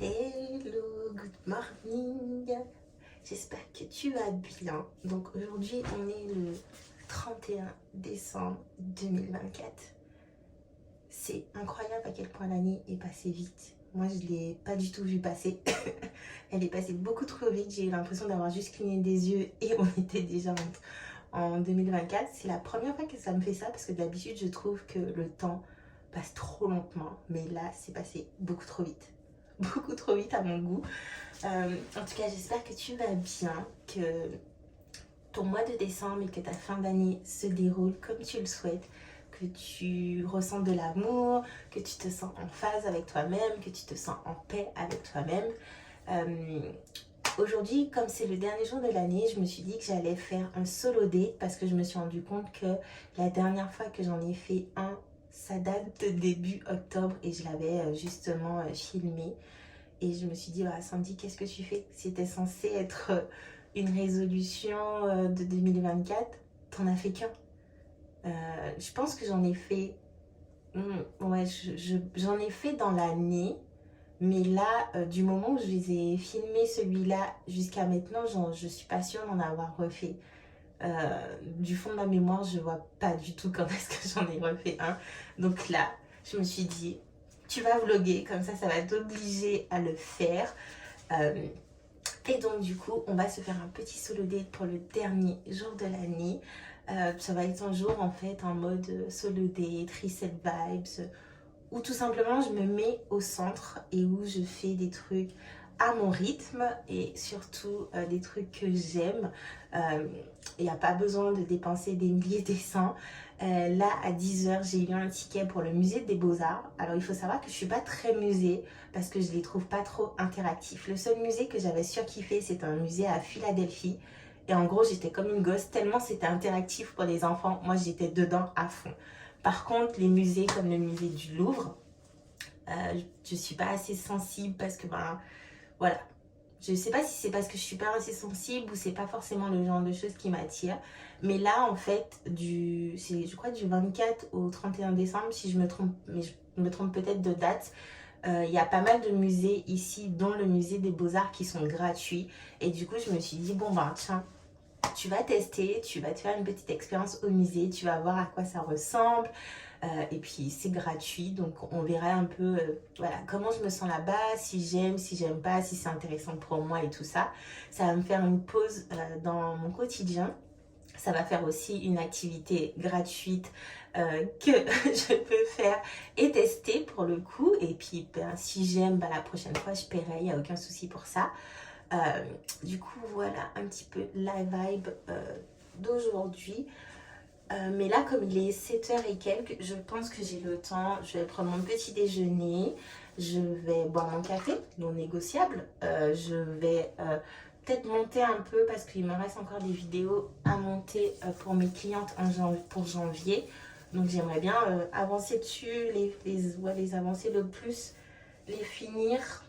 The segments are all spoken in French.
Hello, good morning. J'espère que tu vas bien. Donc aujourd'hui, on est le 31 décembre 2024. C'est incroyable à quel point l'année est passée vite. Moi, je ne l'ai pas du tout vu passer. Elle est passée beaucoup trop vite. J'ai eu l'impression d'avoir juste cligné des yeux et on était déjà en 2024. C'est la première fois que ça me fait ça parce que d'habitude, je trouve que le temps passe trop lentement. Mais là, c'est passé beaucoup trop vite. Beaucoup trop vite à mon goût. En tout cas, j'espère que tu vas bien, que ton mois de décembre et que ta fin d'année se déroule comme tu le souhaites, que tu ressens de l'amour, que tu te sens en phase avec toi-même, que tu te sens en paix avec toi-même. Aujourd'hui, comme c'est le dernier jour de l'année, je me suis dit que j'allais faire un solo date parce que je me suis rendu compte que la dernière fois que j'en ai fait un, ça date de début octobre et je l'avais justement filmé. Et je me suis dit, bah, Sandy, qu'est-ce que tu fais? C'était censé être une résolution de 2024, t'en as fait qu'un. Je pense que j'en ai fait, ouais, j'en ai fait dans l'année, mais là, du moment où je les ai filmés, celui-là, jusqu'à maintenant, je suis pas sûre d'en avoir refait. Du fond de ma mémoire, je vois pas du tout quand est-ce que j'en ai refait un. Donc là, je me suis dit, tu vas vlogger, comme ça va t'obliger à le faire. Et donc du coup, on va se faire un petit solo date pour le dernier jour de l'année. Ça va être un jour en fait en mode solo date, reset vibes, où tout simplement je me mets au centre et où je fais des trucs à mon rythme et surtout des trucs que j'aime. Il n'y a pas besoin de dépenser des milliers des cents. Là, à 10h, j'ai eu un ticket pour le musée des Beaux-Arts. Alors, il faut savoir que je ne suis pas très musée parce que je ne les trouve pas trop interactifs. Le seul musée que j'avais surkiffé, c'est un musée à Philadelphie. Et en gros, j'étais comme une gosse tellement c'était interactif pour les enfants. Moi, j'étais dedans à fond. Par contre, les musées comme le musée du Louvre, je ne suis pas assez sensible parce que, ben, voilà. Je ne sais pas si c'est parce que je suis pas assez sensible ou c'est pas forcément le genre de choses qui m'attire. Mais là, en fait, je crois du 24 au 31 décembre, si je me trompe, mais je me trompe peut-être de date, il y a pas mal de musées ici, dont le musée des Beaux-Arts, qui sont gratuits. Et du coup, je me suis dit, bon, ben, tiens, tu vas tester, tu vas te faire une petite expérience au musée, tu vas voir à quoi ça ressemble. Et puis c'est gratuit, donc on verra un peu voilà, comment je me sens là-bas, si j'aime pas, si c'est intéressant pour moi et tout ça. Ça va me faire une pause dans mon quotidien. Ça va faire aussi une activité gratuite que je peux faire et tester pour le coup. Et puis ben, si j'aime, ben, la prochaine fois je paierai, il n'y a aucun souci pour ça. Euh, du coup, voilà un petit peu la vibe d'aujourd'hui. Mais là, comme il est 7h et quelques, je pense que j'ai le temps. Je vais prendre mon petit déjeuner. Je vais boire mon café, non négociable. Je vais peut-être monter un peu parce qu'il me reste encore des vidéos à monter pour mes clientes pour janvier. Donc j'aimerais bien avancer dessus, les avancer le plus, les finir.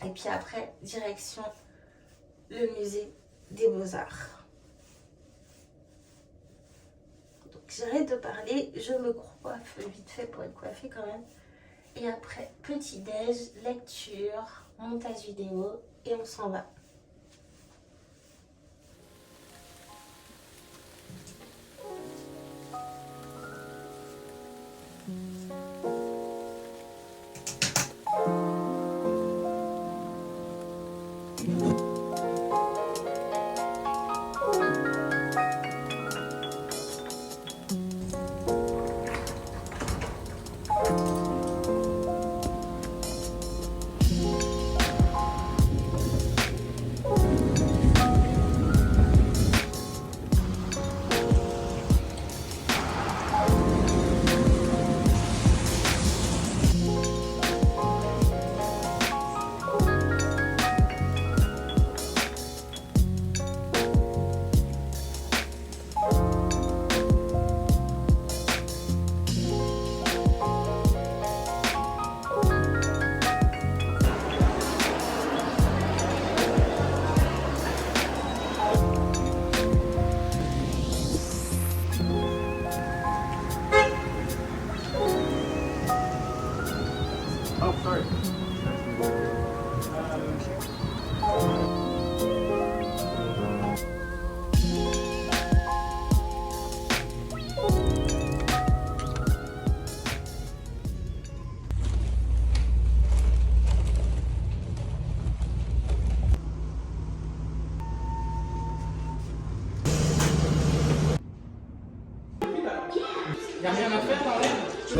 Et puis après, direction le musée des Beaux-Arts. J'arrête de parler, je me coiffe vite fait pour être coiffée quand même. Et après, petit déj, lecture, montage vidéo et on s'en va.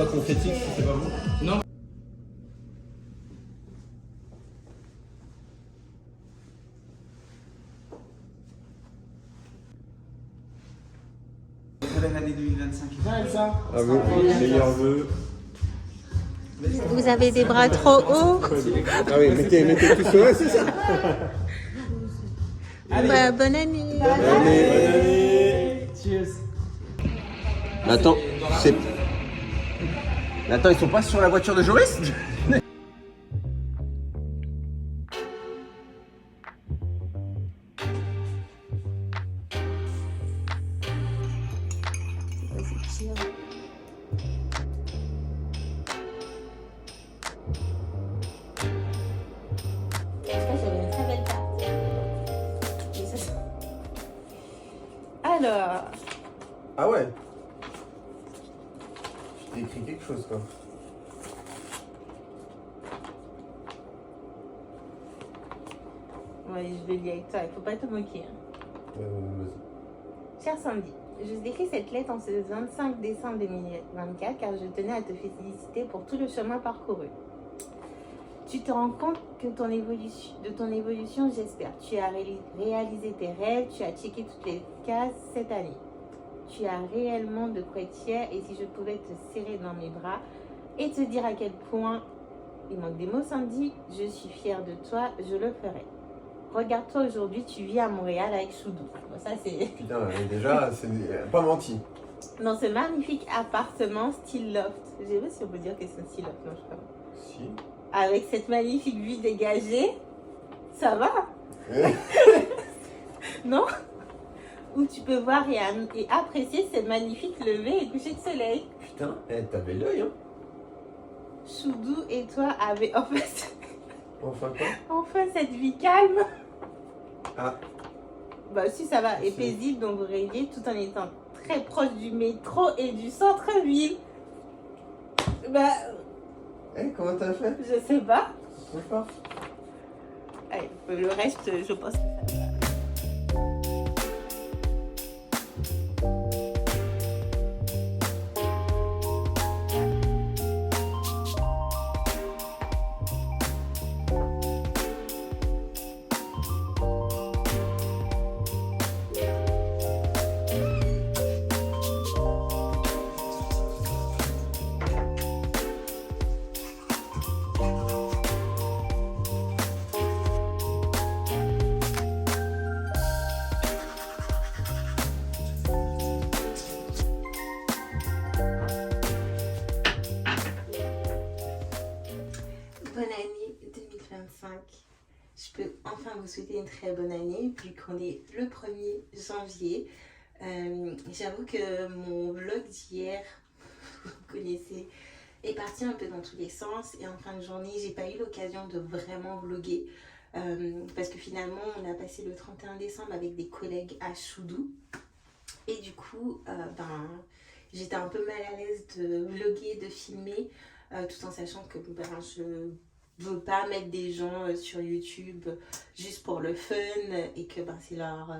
pas qu'on critique si c'est pas bon. Non. Bonne année 2025. À vous, meilleurs vœux. Vous avez des bras trop hauts. Ah oui, mettez tout ça, c'est ça. Bah, bonne année. Bonne année. Cheers. Attends, ils sont pas sur la voiture de Joris? Alors, Ah ouais. Je t'ai écrit quelque chose, quoi. ouais, je vais lire avec toi, il faut pas te moquer. Vas-y. Cher Sandy, je t'écris cette lettre en ce 25 décembre 2024 car je tenais à te féliciter pour tout le chemin parcouru. Tu te rends compte de ton évolution, j'espère. Tu as réalisé tes rêves, tu as checké toutes les cases cette année. Tu as réellement de quoi être fier et si je pouvais te serrer dans mes bras et te dire à quel point, il manque des mots Sandy, je suis fière de toi, je le ferai. Regarde-toi aujourd'hui, tu vis à Montréal avec Choudou. Bon, ça c'est... Putain, déjà, c'est pas menti. Dans ce magnifique appartement style loft. Je sais pas si on peut dire que c'est un style loft, non je sais pas. Si. Avec cette magnifique vue dégagée, ça va? Non? Où tu peux voir et apprécier ce magnifique lever et coucher de soleil. Putain, t'avais l'œil, hein. Choudou et toi avez enfin Enfin cette vie calme. Ah. Bah si ça va, et paisible dont vous rêviez tout en étant très proche du métro et du centre-ville. Bah... comment t'as fait? Je sais pas. C'est fort. Allez, le reste, je pense que ça va. Bonne année 2025. Je peux enfin vous souhaiter une très bonne année vu qu'on est le 1er janvier. J'avoue que mon vlog d'hier, vous connaissez, est parti un peu dans tous les sens et en fin de journée, j'ai pas eu l'occasion de vraiment vlogger parce que finalement, on a passé le 31 décembre avec des collègues à Choudou et du coup, j'étais un peu mal à l'aise de vlogger, de filmer tout en sachant que je veux pas mettre des gens sur YouTube juste pour le fun et que c'est leur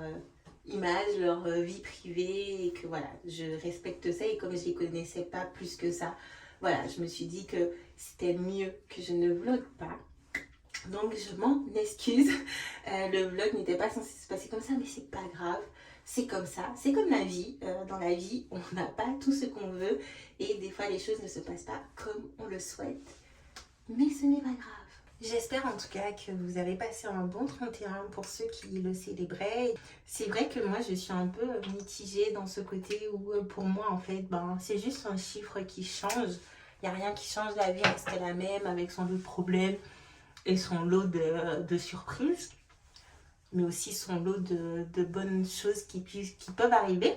image, leur vie privée et que voilà, je respecte ça et comme je les connaissais pas plus que ça, voilà, je me suis dit que c'était mieux que je ne vlogue pas. Donc je m'en excuse, le vlog n'était pas censé se passer comme ça mais c'est pas grave. C'est comme ça, c'est comme la vie. Dans la vie, on n'a pas tout ce qu'on veut et des fois les choses ne se passent pas comme on le souhaite. Mais ce n'est pas grave. J'espère en tout cas que vous avez passé un bon 31 pour ceux qui le célébraient. C'est vrai que moi je suis un peu mitigée dans ce côté où pour moi en fait c'est juste un chiffre qui change. Il n'y a rien qui change, la vie reste la même avec son lot de problèmes et son lot de surprises. Mais aussi son lot de bonnes choses qui peuvent arriver.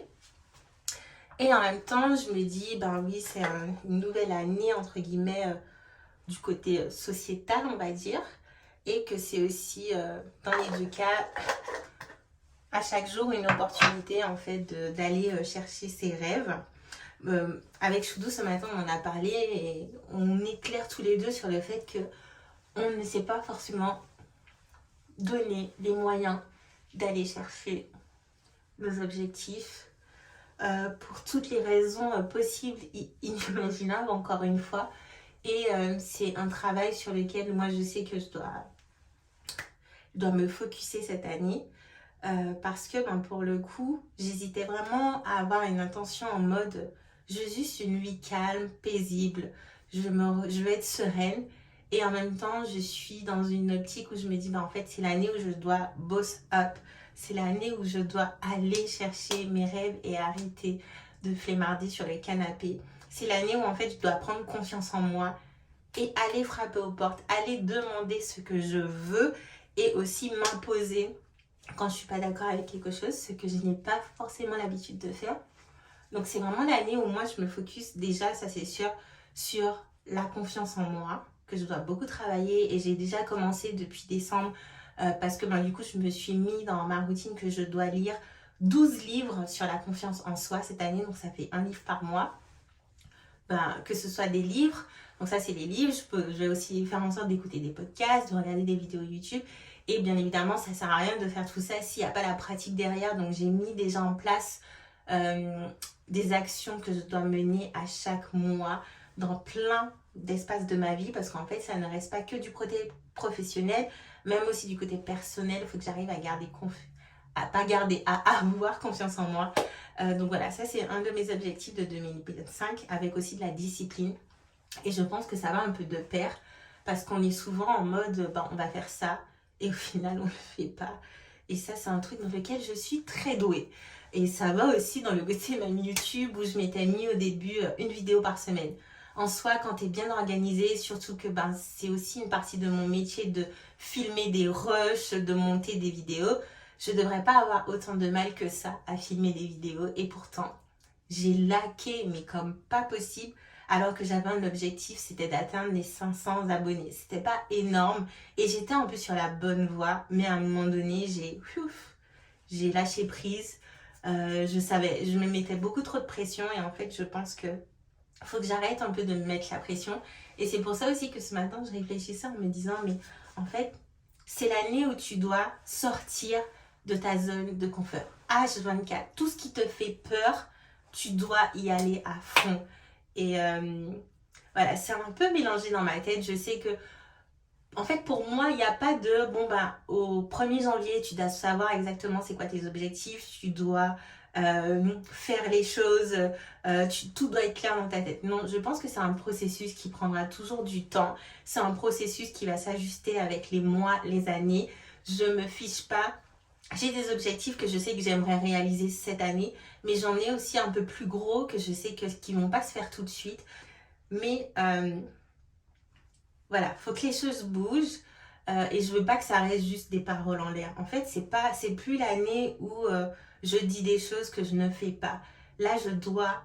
Et en même temps, je me dis, oui, c'est une nouvelle année, entre guillemets, du côté sociétal, on va dire. Et que c'est aussi, dans les deux cas, à chaque jour, une opportunité, en fait, d'aller chercher ses rêves. Avec Choudou, ce matin, on en a parlé et on est clairs tous les deux sur le fait qu'on ne sait pas forcément donner les moyens d'aller chercher nos objectifs pour toutes les raisons possibles et inimaginables, encore une fois. Et c'est un travail sur lequel moi je sais que je dois me focuser cette année. Parce que pour le coup, j'hésitais vraiment à avoir une intention en mode je veux juste une vie calme, paisible, je veux être sereine. Et en même temps, je suis dans une optique où je me dis en fait, c'est l'année où je dois boss up. C'est l'année où je dois aller chercher mes rêves et arrêter de flemmarder sur le canapé. C'est l'année où en fait, je dois prendre confiance en moi et aller frapper aux portes, aller demander ce que je veux et aussi m'imposer quand je suis pas d'accord avec quelque chose, ce que je n'ai pas forcément l'habitude de faire. Donc c'est vraiment l'année où moi je me focus déjà, ça c'est sûr, sur la confiance en moi, que je dois beaucoup travailler et j'ai déjà commencé depuis décembre parce que du coup je me suis mis dans ma routine que je dois lire 12 livres sur la confiance en soi cette année, donc ça fait un livre par mois. Que ce soit des livres, donc ça c'est les livres, je vais aussi faire en sorte d'écouter des podcasts, de regarder des vidéos YouTube. Et bien évidemment, ça sert à rien de faire tout ça s'il n'y a pas la pratique derrière. Donc j'ai mis déjà en place des actions que je dois mener à chaque mois dans plein d'espaces de ma vie. Parce qu'en fait, ça ne reste pas que du côté professionnel, même aussi du côté personnel. Il faut que j'arrive à avoir confiance en moi. Donc voilà, ça c'est un de mes objectifs de 2025 avec aussi de la discipline. Et je pense que ça va un peu de pair parce qu'on est souvent en mode on va faire ça. Et au final, on ne le fait pas. Et ça, c'est un truc dans lequel je suis très douée. Et ça va aussi dans le côté même YouTube où je m'étais mis au début une vidéo par semaine. En soi, quand tu es bien organisé, surtout que c'est aussi une partie de mon métier de filmer des rushs, de monter des vidéos, je ne devrais pas avoir autant de mal que ça à filmer des vidéos. Et pourtant, j'ai laqué, mais comme pas possible. Alors que j'avais un objectif, c'était d'atteindre les 500 abonnés. C'était pas énorme et j'étais un peu sur la bonne voie, mais à un moment donné, j'ai lâché prise. Je me mettais beaucoup trop de pression et en fait, je pense que faut que j'arrête un peu de me mettre la pression. Et c'est pour ça aussi que ce matin, je réfléchissais en me disant, mais en fait, c'est l'année où tu dois sortir de ta zone de confort. H24, tout ce qui te fait peur, tu dois y aller à fond. Et voilà, c'est un peu mélangé dans ma tête. Je sais que, en fait, pour moi, il n'y a pas de, au 1er janvier, tu dois savoir exactement c'est quoi tes objectifs, tu dois faire les choses, tout doit être clair dans ta tête. Non, je pense que c'est un processus qui prendra toujours du temps. C'est un processus qui va s'ajuster avec les mois, les années. Je me fiche pas. J'ai des objectifs que je sais que j'aimerais réaliser cette année, mais j'en ai aussi un peu plus gros que je sais qu'ils ne vont pas se faire tout de suite. Mais voilà, faut que les choses bougent et je veux pas que ça reste juste des paroles en l'air. En fait, c'est plus l'année où je dis des choses que je ne fais pas. Là, je dois,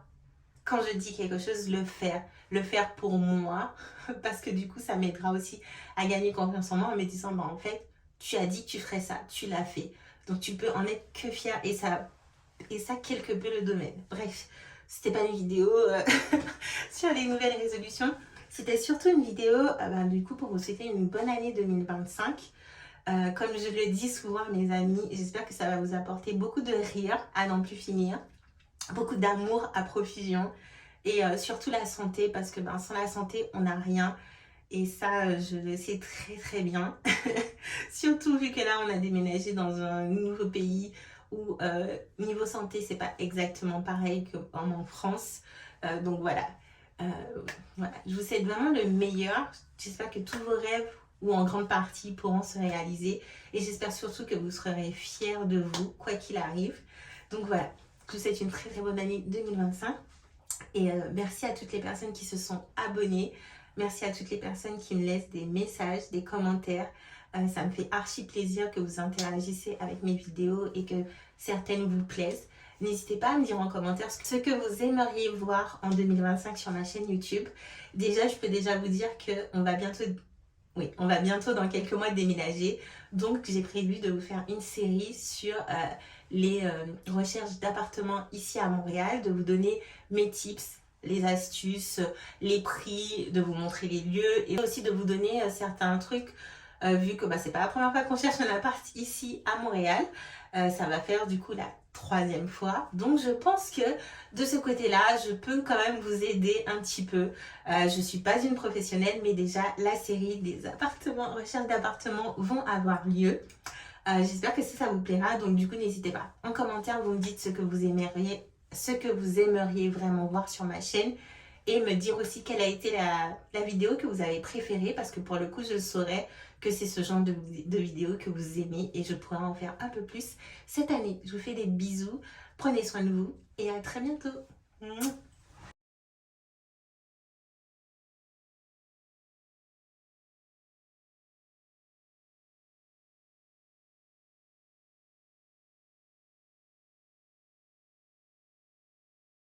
quand je dis quelque chose, le faire pour moi, parce que du coup, ça m'aidera aussi à gagner confiance en moi en me disant, en fait, tu as dit que tu ferais ça, tu l'as fait. Donc tu peux en être que fier et ça quelque peu le domaine. Bref, c'était pas une vidéo sur les nouvelles résolutions. C'était surtout une vidéo du coup pour vous souhaiter une bonne année 2025. Comme je le dis souvent à mes amis, j'espère que ça va vous apporter beaucoup de rire à n'en plus finir, beaucoup d'amour à profusion et surtout la santé parce que sans la santé on n'a rien. Et ça, je le sais très très bien. Surtout vu que là, on a déménagé dans un nouveau pays où niveau santé, c'est pas exactement pareil qu'en France. Donc voilà. Voilà. Je vous souhaite vraiment le meilleur. J'espère que tous vos rêves, ou en grande partie, pourront se réaliser. Et j'espère surtout que vous serez fiers de vous, quoi qu'il arrive. Donc voilà. Je vous souhaite une très très bonne année 2025. Et merci à toutes les personnes qui se sont abonnées. Merci à toutes les personnes qui me laissent des messages, des commentaires. Ça me fait archi plaisir que vous interagissez avec mes vidéos et que certaines vous plaisent. N'hésitez pas à me dire en commentaire ce que vous aimeriez voir en 2025 sur ma chaîne YouTube. Déjà, je peux déjà vous dire qu'on va bientôt dans quelques mois déménager. Donc, j'ai prévu de vous faire une série sur les recherches d'appartements ici à Montréal, de vous donner mes tips, les astuces, les prix, de vous montrer les lieux et aussi de vous donner certains trucs vu que c'est pas la première fois qu'on cherche un appart ici à Montréal. Ça va faire du coup la troisième fois. Donc je pense que de ce côté-là, je peux quand même vous aider un petit peu. Je suis pas une professionnelle, mais déjà la série des appartements, recherche d'appartements vont avoir lieu. J'espère que ça vous plaira. Donc du coup, n'hésitez pas. En commentaire, vous me dites ce que vous aimeriez vraiment voir sur ma chaîne. Et me dire aussi quelle a été la vidéo que vous avez préférée. Parce que pour le coup, je saurais que c'est ce genre de vidéo que vous aimez. Et je pourrais en faire un peu plus cette année. Je vous fais des bisous. Prenez soin de vous. Et à très bientôt.